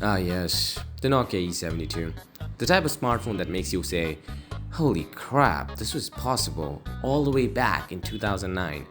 Ah, yes, the Nokia E72. The type of smartphone that makes you say, holy crap, this was possible all the way back in 2009.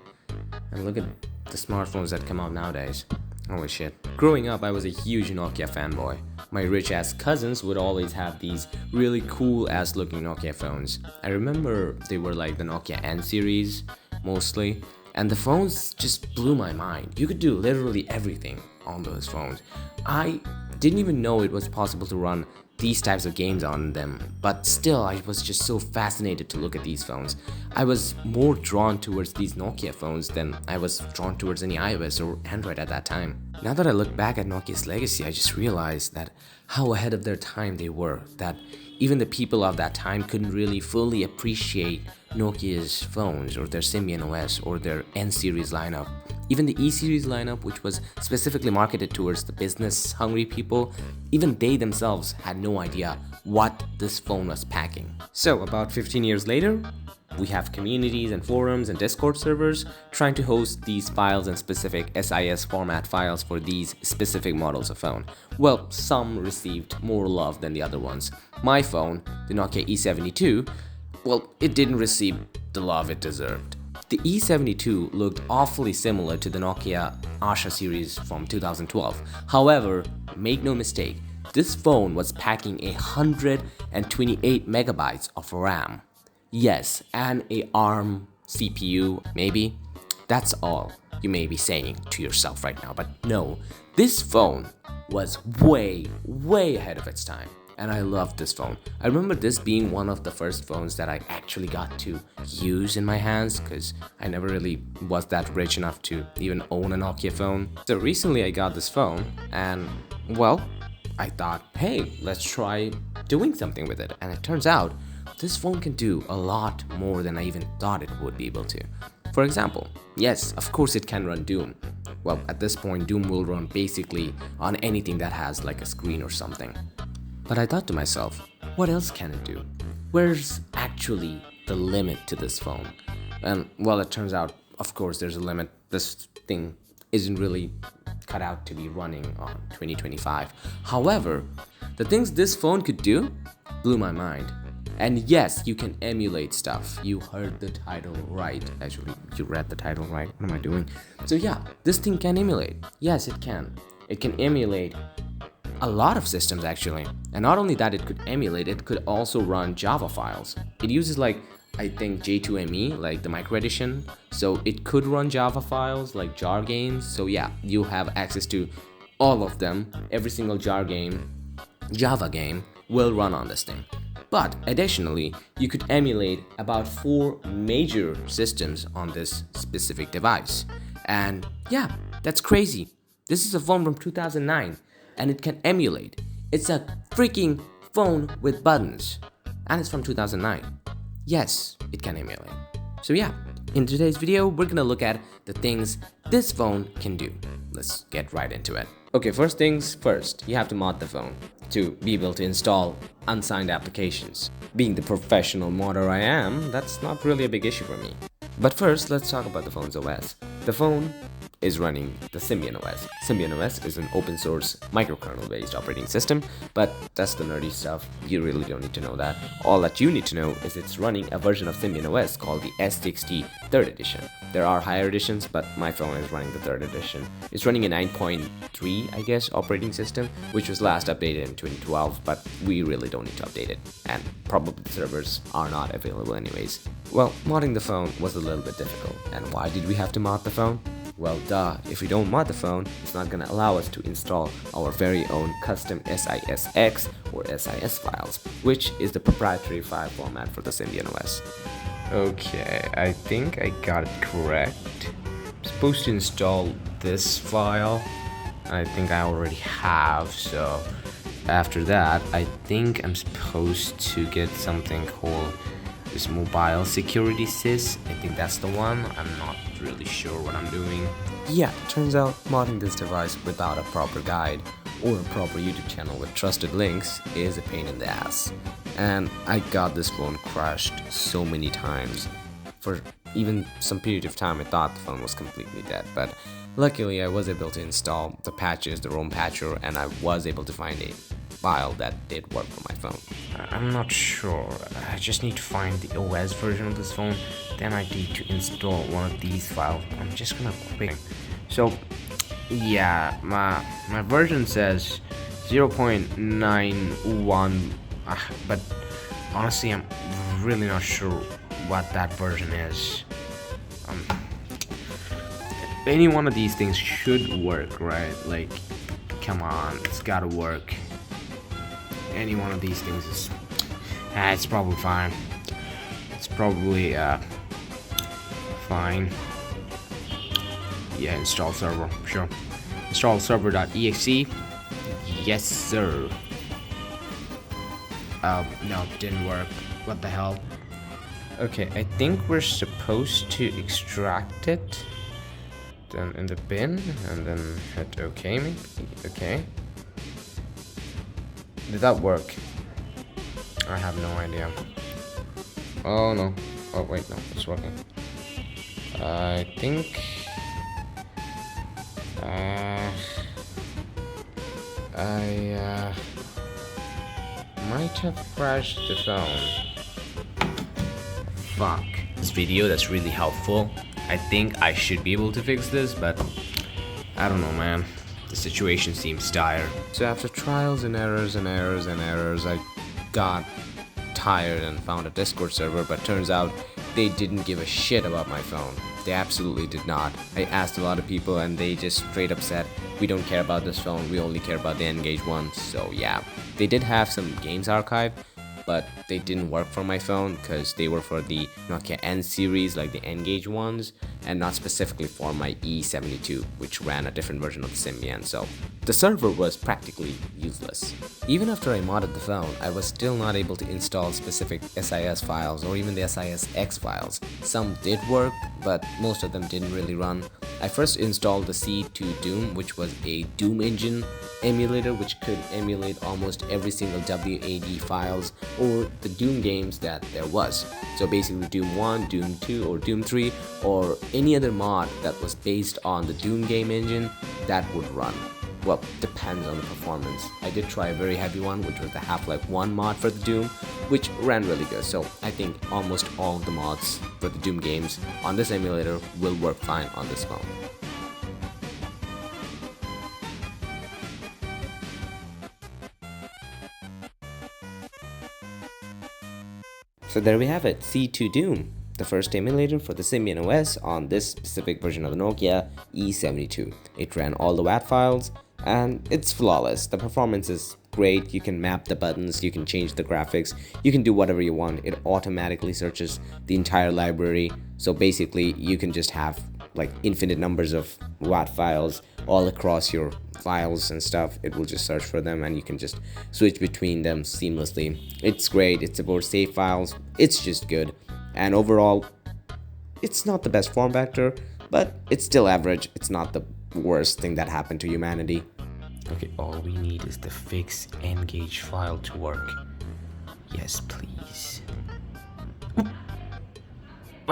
And look at the smartphones that come out nowadays. Holy shit. Growing up, I was a huge Nokia fanboy. My rich ass cousins would always have these really cool ass looking Nokia phones. I remember they were like the Nokia N series, mostly. And the phones just blew my mind. You could do literally everything on those phones. I didn't even know it was possible to run these types of games on them, but still I was just so fascinated to look at these phones. I was more drawn towards these Nokia phones than I was drawn towards any iOS or Android at that time. Now that I look back at Nokia's legacy, I just realized that how ahead of their time they were, that even the people of that time couldn't really fully appreciate Nokia's phones or their Symbian OS or their N series lineup. Even the E series lineup, which was specifically marketed towards the business hungry people, even they themselves had no idea what this phone was packing. So, about 15 years later, we have communities and forums and Discord servers trying to host these files in specific SIS format files for these specific models of phone. Well, some received more love than the other ones. My phone, the Nokia E72, well, it didn't receive the love it deserved. The E72 looked awfully similar to the Nokia Asha series from 2012. However, make no mistake, this phone was packing 128 megabytes of RAM. Yes, and a ARM CPU, maybe. That's all you may be saying to yourself right now, but no, this phone was way ahead of its time. And I loved this phone. I remember this being one of the first phones that I actually got to use in my hands because I never really was that rich enough to even own a Nokia phone. So recently I got this phone and, well, I thought, hey, let's try doing something with it. And it turns out this phone can do a lot more than I even thought it would be able to. For example, yes, of course it can run Doom. Well, at this point, Doom will run basically on anything that has like a screen or something. But I thought to myself, what else can it do? Where's actually the limit to this phone? And well, it turns out, of course, there's a limit. This thing isn't really cut out to be running on 2025. However, the things this phone could do blew my mind. And yes, you can emulate stuff. You heard the title right. Actually, you read the title right. What am I doing? So yeah, this thing can emulate. Yes, it can. It can emulate a lot of systems actually. And not only that, it could emulate, it could also run Java files. It uses like, I think J2ME, like the micro edition. So it could run Java files like jar games. So yeah, you have access to all of them. Every single Java game will run on this thing. But additionally, you could emulate about 4 major systems on this specific device. And yeah, that's crazy. This is a phone from 2009 and it can emulate. It's a freaking phone with buttons. And it's from 2009. Yes, it can emulate. So yeah, in today's video, we're gonna look at the things this phone can do. Let's get right into it. Okay, first things first, you have to mod the phone to be able to install unsigned applications. Being the professional modder I am, that's not really a big issue for me. But first, let's talk about the phone's OS. The phone is running the Symbian OS. Symbian OS is an open source microkernel based operating system, but that's the nerdy stuff. You really don't need to know that. All that you need to know is it's running a version of Symbian OS called the S60 3rd edition. There are higher editions, but my phone is running the 3rd edition. It's running a 9.3, I guess, operating system, which was last updated in 2012, but we really don't need to update it, and probably the servers are not available anyways. Well, modding the phone was a little bit difficult, and why did we have to mod the phone? Well, duh, if we don't mod the phone, it's not gonna allow us to install our very own custom SISX or SIS files, which is the proprietary file format for the Symbian OS. Okay, I think I got it correct. I'm supposed to install this file. I think I already have, so after that, I think I'm supposed to get something called this mobile security sys. I think that's the one. I'm not really sure what I'm doing. Yeah, turns out modding this device without a proper guide or a proper YouTube channel with trusted links is a pain in the ass. And I got this phone crashed so many times. For even some period of time I thought the phone was completely dead, but Luckily, I was able to install the patches, the ROM patcher, and I was able to find a file that did work for my phone. I'm not sure. I just need to find the OS version of this phone. Then I need to install one of these files. I'm just gonna quick. So, yeah, my version says 0.91, but honestly, I'm really not sure what that version is. Any one of these things should work, right? Like, come on, it's gotta work. Any one of these things is, it's probably fine. It's probably fine. Yeah, install server, sure. Install server.exe. Yes, sir. No, didn't work. What the hell? Okay, I think we're supposed to extract it. Then in the bin, and then hit OK, maybe? Okay. Did that work? I have no idea. Oh no. Oh wait, no, it's working. I think I might have crashed the phone. Fuck. This video that's really helpful. I think I should be able to fix this, but I don't know, man. The situation seems dire. So after trials and errors and errors and errors, I got tired and found a Discord server, but turns out they didn't give a shit about my phone. They absolutely did not. I asked a lot of people and they just straight up said, we don't care about this phone, we only care about the N-Gage one. So yeah, they did have some games archived, but they didn't work for my phone because they were for the Nokia N series, like the N-Gage ones, and not specifically for my E72, which ran a different version of the Symbian, so the server was practically useless. Even after I modded the phone, I was still not able to install specific SIS files or even the SISX files. Some did work, but most of them didn't really run. I first installed the C2 Doom, which was a Doom engine emulator which could emulate almost every single WAD files or the Doom games that there was. So basically Doom 1, Doom 2 or Doom 3 or any other mod that was based on the Doom game engine that would run. Well, depends on the performance. I did try a very heavy one, which was the Half-Life 1 mod for the Doom, which ran really good. So I think almost all the mods for the Doom games on this emulator will work fine on this phone. So there we have it, C2 Doom, the first emulator for the Symbian OS on this specific version of the Nokia E72. It ran all the WAT files and it's flawless. The performance is great. You can map the buttons, you can change the graphics, you can do whatever you want. It automatically searches the entire library. So basically you can just have like infinite numbers of WAT files all across your files and stuff. It will just search for them and you can just switch between them seamlessly. It's great. It supports save files. It's just good. And overall, it's not the best form factor, but it's still average. It's not the worst thing that happened to humanity. Okay, all we need is the fix N-Gage file to work. Yes, please.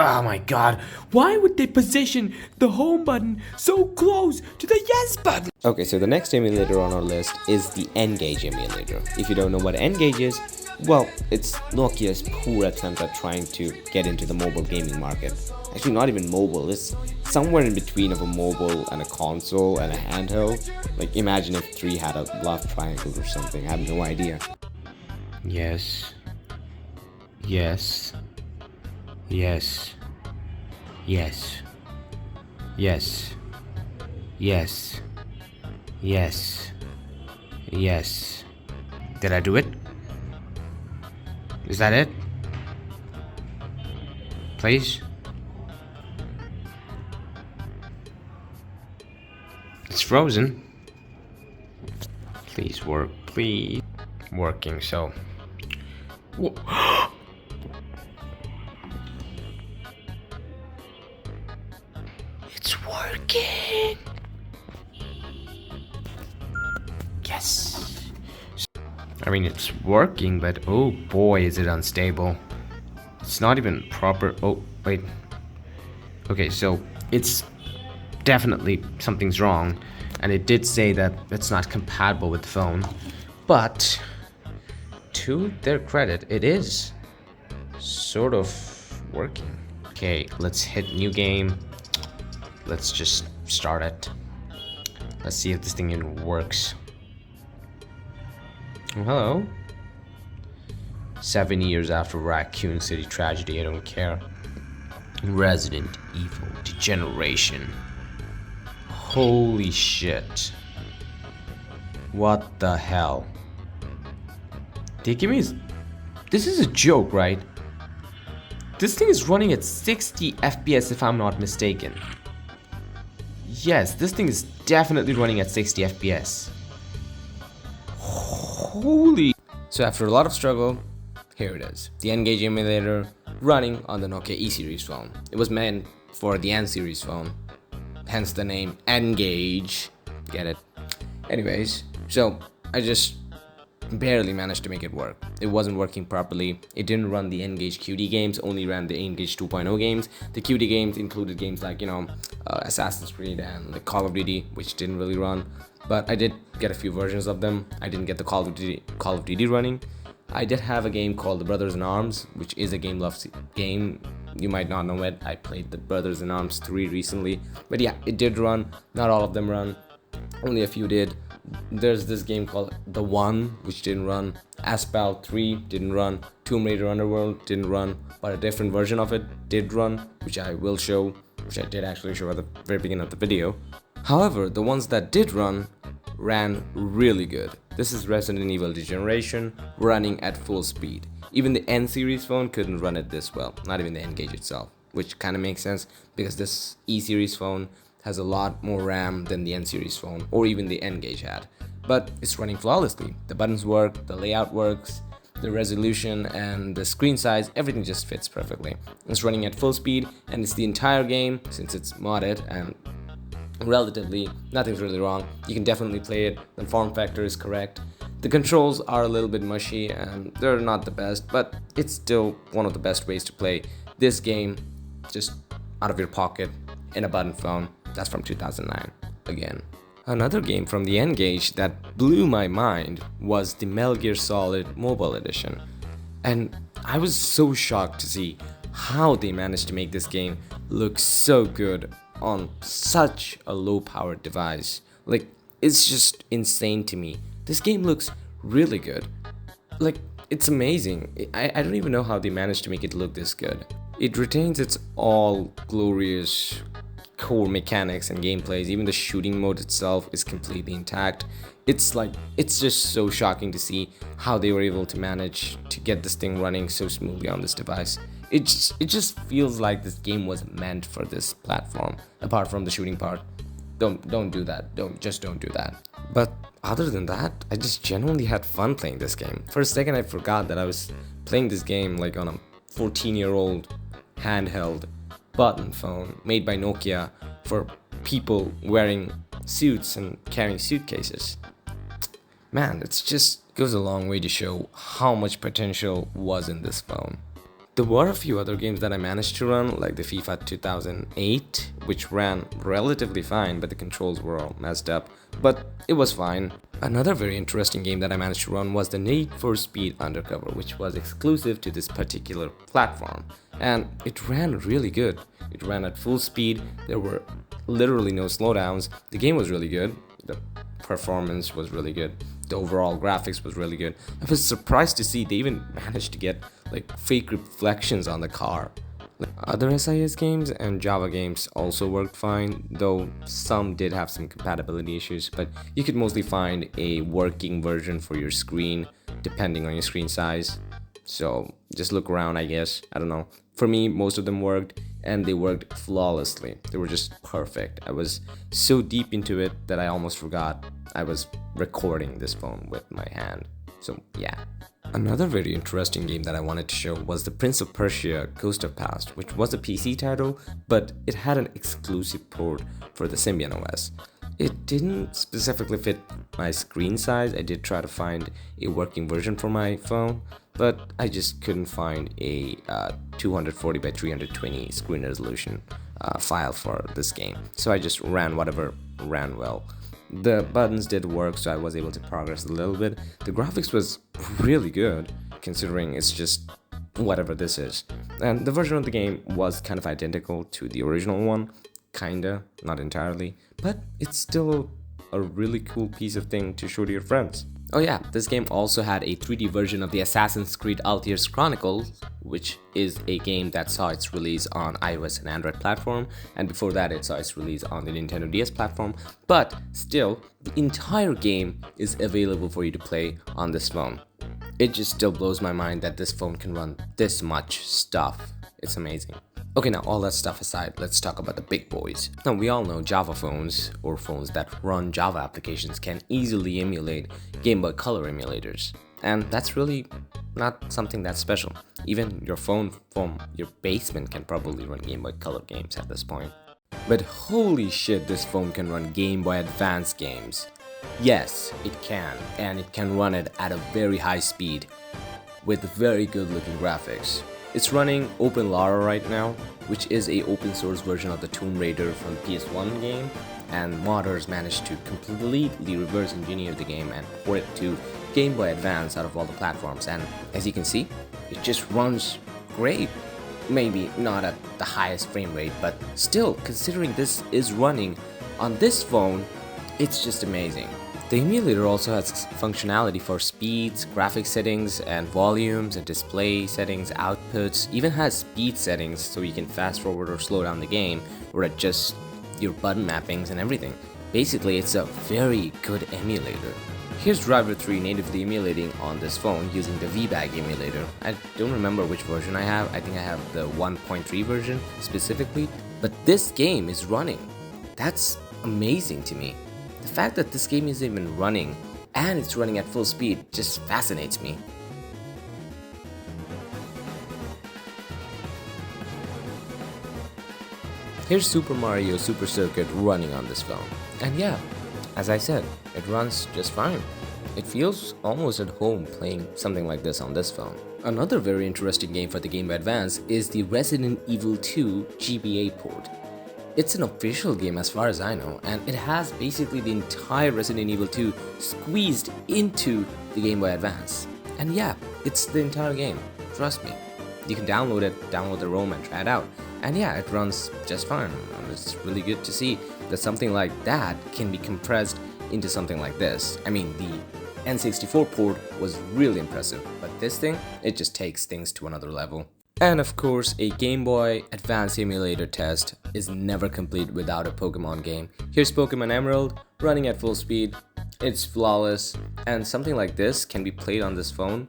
Oh my god, why would they position the home button so close to the yes button? Okay, so the next emulator on our list is the N-Gage emulator. If you don't know what N-Gage is, well, it's Nokia's poor attempt at trying to get into the mobile gaming market. Actually, not even mobile, it's somewhere in between of a mobile and a console and a handheld. Like, imagine if 3 had a love triangle or something, I have no idea. Yes. Yes. Yes. Yes. Yes. Yes. Yes. Yes. Did I do it? Is that it? Please? It's frozen. Please work, please. Working, so. It's working. Yes. I mean, it's working, but oh boy, is it unstable. It's not even proper. Oh, wait. Okay, so it's definitely something's wrong, and it did say that it's not compatible with the phone. But to their credit, it is sort of working. Okay, let's hit new game. Let's just start it. Let's see if this thing even works. Oh, hello. 7 years after Raccoon City tragedy, I don't care. Resident Evil Degeneration. Holy shit. What the hell? They give me... This is a joke, right? This thing is running at 60 FPS if I'm not mistaken. Yes, this thing is definitely running at 60 FPS. Holy... So after a lot of struggle, here it is. The N-Gage emulator running on the Nokia E series phone. It was meant for the N series phone. Hence the name N-Gage. Get it? Anyways, so I just barely managed to make it work. It wasn't working properly. It didn't run the N-Gage QD games, only ran the N-Gage 2.0 games. The QD games included games like, Assassin's Creed and like Call of Duty, which didn't really run. But I did get a few versions of them. I didn't get the Call of Duty running. I did have a game called The Brothers in Arms, which is a game game. You might not know it. I played The Brothers in Arms 3 recently. But yeah, it did run. Not all of them run. Only a few did. There's this game called The One, which didn't run. Asphalt 3 didn't run. Tomb Raider Underworld didn't run. But a different version of it did run, which I will show, which I did actually show at the very beginning of the video. However, the ones that did run ran really good. This is Resident Evil Degeneration running at full speed. Even the N series phone couldn't run it this well, not even the N-Gage itself, which kind of makes sense because this E series phone has a lot more RAM than the N series phone or even the N-Gage had. But it's running flawlessly. The buttons work, the layout works, the resolution and the screen size, everything just fits perfectly. It's running at full speed and it's the entire game since it's modded and relatively nothing's really wrong. You can definitely play it. The form factor is correct. The controls are a little bit mushy and they're not the best, but it's still one of the best ways to play this game just out of your pocket in a button phone. That's from 2009 again. Another game from the N-Gage that blew my mind was the Metal Gear Solid Mobile Edition. And I was so shocked to see how they managed to make this game look so good on such a low-powered device. Like, it's just insane to me. This game looks really good. Like, it's amazing. I don't even know how they managed to make it look this good. It retains its all glorious core mechanics and gameplays. Even the shooting mode itself is completely intact. It's just so shocking to see how they were able to manage to get this thing running so smoothly on this device. It just feels like this game was meant for this platform. Apart from the shooting part, don't do that. Don't do that. But other than that, I just genuinely had fun playing this game. For a second, I forgot that I was playing this game like on a 14-year-old handheld button phone made by Nokia for people wearing suits and carrying suitcases. Man, it just goes a long way to show how much potential was in this phone. There were a few other games that I managed to run, like the FIFA 2008, which ran relatively fine, but the controls were all messed up, but it was fine. Another very interesting game that I managed to run was the Need for Speed Undercover, which was exclusive to this particular platform, and it ran really good. It ran at full speed, there were literally no slowdowns, the game was really good, the performance was really good, the overall graphics was really good. I was surprised to see they even managed to get like fake reflections on the car. Other SIS games and Java games also worked fine, though some did have some compatibility issues, but you could mostly find a working version for your screen depending on your screen size. So just look around, I guess. I don't know. For me, most of them worked and they worked flawlessly. They were just perfect. I was so deep into it that I almost forgot I was recording this phone with my hand. So yeah. Another very interesting game that I wanted to show was the Prince of Persia Ghost of Past, which was a PC title, but it had an exclusive port for the Symbian OS. It didn't specifically fit my screen size. I did try to find a working version for my phone, but I just couldn't find a 240 by 320 screen resolution. file for this game. So I just ran whatever ran well. The buttons did work, so I was able to progress a little bit. The graphics was really good, considering it's just whatever this is. And the version of the game was kind of identical to the original one, kinda, not entirely, but it's still a really cool piece of thing to show to your friends. Oh yeah, this game also had a 3D version of the Assassin's Creed Altair's Chronicles, which is a game that saw its release on iOS and Android platform, and before that it saw its release on the Nintendo DS platform, but still, the entire game is available for you to play on this phone. It just still blows my mind that this phone can run this much stuff. It's amazing. Okay, now all that stuff aside, let's talk about the big boys. Now we all know Java phones, or phones that run Java applications, can easily emulate Game Boy Color emulators. And that's really not something that special. Even your phone from your basement can probably run Game Boy Color games at this point. But holy shit, this phone can run Game Boy Advance games. Yes, it can, and it can run it at a very high speed with very good looking graphics. It's running OpenLARA right now, which is a open source version of the Tomb Raider from the PS1 game, and modders managed to completely reverse engineer the game and port it to Game Boy Advance out of all the platforms, and as you can see, it just runs great. Maybe not at the highest frame rate, but still, considering this is running on this phone, it's just amazing. The emulator also has functionality for speeds, graphics settings, and volumes, and display settings, outputs, even has speed settings so you can fast forward or slow down the game, or adjust your button mappings and everything. Basically, it's a very good emulator. Here's Driver 3 natively emulating on this phone using the VBAG emulator. I don't remember which version I have. I think I have the 1.3 version specifically, but this game is running. That's amazing to me. The fact that this game is even running and it's running at full speed just fascinates me. Here's Super Mario Super Circuit running on this phone. And yeah, as I said, it runs just fine. It feels almost at home playing something like this on this phone. Another very interesting game for the Game Boy Advance is the Resident Evil 2 GBA port. It's an official game as far as I know, and it has basically the entire Resident Evil 2 squeezed into the Game Boy Advance. And yeah, it's the entire game, trust me. You can download it, download the ROM and try it out. And yeah, it runs just fine. It's really good to see that something like that can be compressed into something like this. I mean, the N64 port was really impressive, but this thing, it just takes things to another level. And of course, a Game Boy Advance emulator test is never complete without a Pokemon game. Here's Pokemon Emerald, running at full speed. It's flawless, and something like this can be played on this phone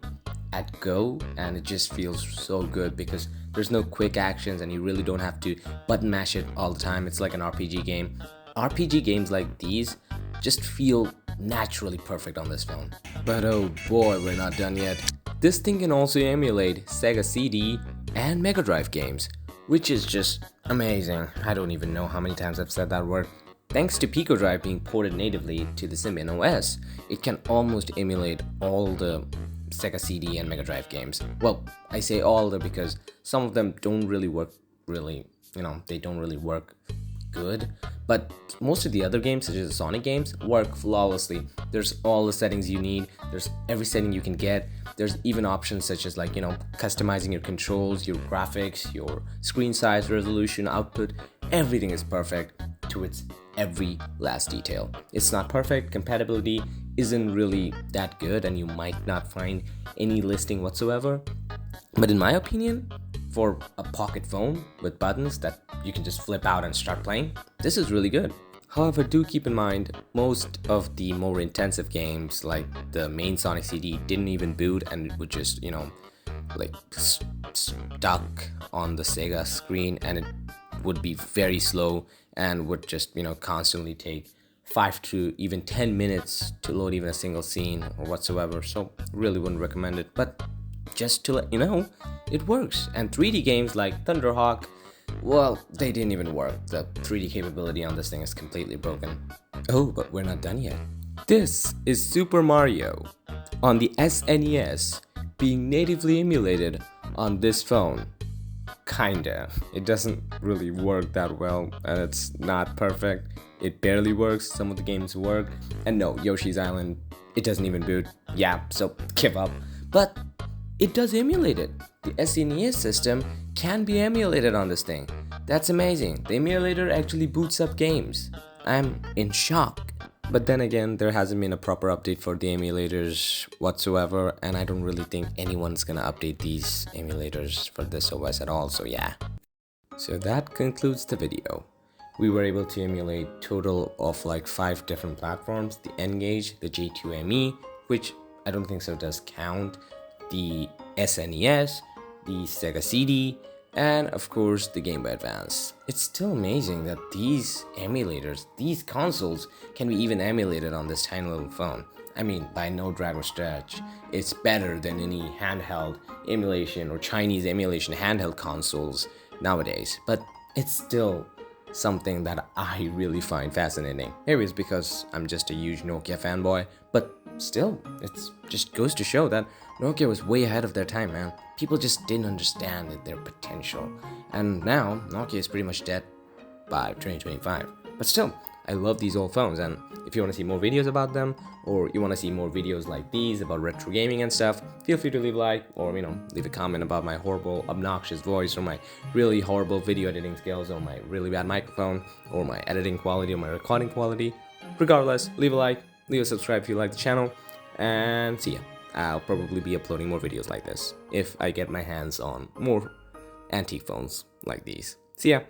at go, and it just feels so good because there's no quick actions and you really don't have to button mash it all the time. It's like an RPG game. RPG games like these just feel naturally perfect on this phone. But oh boy, we're not done yet. This thing can also emulate Sega CD and Mega Drive games, which is just amazing. I don't even know how many times I've said that word. Thanks to Pico Drive being ported natively to the Symbian OS, it can almost emulate all the Sega CD and Mega Drive games. Well, I say all the because some of them don't really work they don't really work good, but most of the other games, such as the Sonic games, work flawlessly. There's all the settings you need, there's every setting you can get. There's even options such as customizing your controls, your graphics, your screen size, resolution, output. Everything is perfect to its every last detail. It's not perfect, compatibility isn't really that good, and you might not find any listing whatsoever. But in my opinion, for a pocket phone with buttons that you can just flip out and start playing, this is really good. However, do keep in mind, most of the more intensive games, like the main Sonic CD, didn't even boot and it would just, stuck on the Sega screen, and it would be very slow and would just, constantly take 5 to even 10 minutes to load even a single scene or whatsoever. So, really wouldn't recommend it. But just to let you know, it works. And 3D games like Thunderhawk, well, they didn't even work. The 3D capability on this thing is completely broken. Oh, but we're not done yet. This is Super Mario on the SNES being natively emulated on this phone. Kinda. It doesn't really work that well, and it's not perfect. It barely works. Some of the games work. And no, Yoshi's Island, it doesn't even boot. Yeah, so give up. But it does emulate it. The SNES system can be emulated on this thing. That's amazing. The emulator actually boots up games. I'm in shock. But then again, there hasn't been a proper update for the emulators whatsoever, and I don't really think anyone's gonna update these emulators for this OS at all, so yeah. So that concludes the video. We were able to emulate total of like 5 different platforms: the N-Gage, the J2ME, which I don't think so does count, the SNES, the Sega CD, and of course the Game Boy Advance. It's still amazing that these emulators, these consoles, can be even emulated on this tiny little phone. I mean, by no drag or stretch, it's better than any handheld emulation or Chinese emulation handheld consoles nowadays, but it's still something that I really find fascinating. Maybe it's because I'm just a huge Nokia fanboy, but still, it just goes to show that Nokia was way ahead of their time, man. People just didn't understand their potential. And now, Nokia is pretty much dead by 2025. But still, I love these old phones, and if you want to see more videos about them, or you want to see more videos like these about retro gaming and stuff, feel free to leave a like, or leave a comment about my horrible, obnoxious voice, or my really horrible video editing skills, or my really bad microphone, or my editing quality, or my recording quality. Regardless, leave a like, leave a subscribe if you like the channel, and see ya. I'll probably be uploading more videos like this if I get my hands on more antique phones like these. See ya!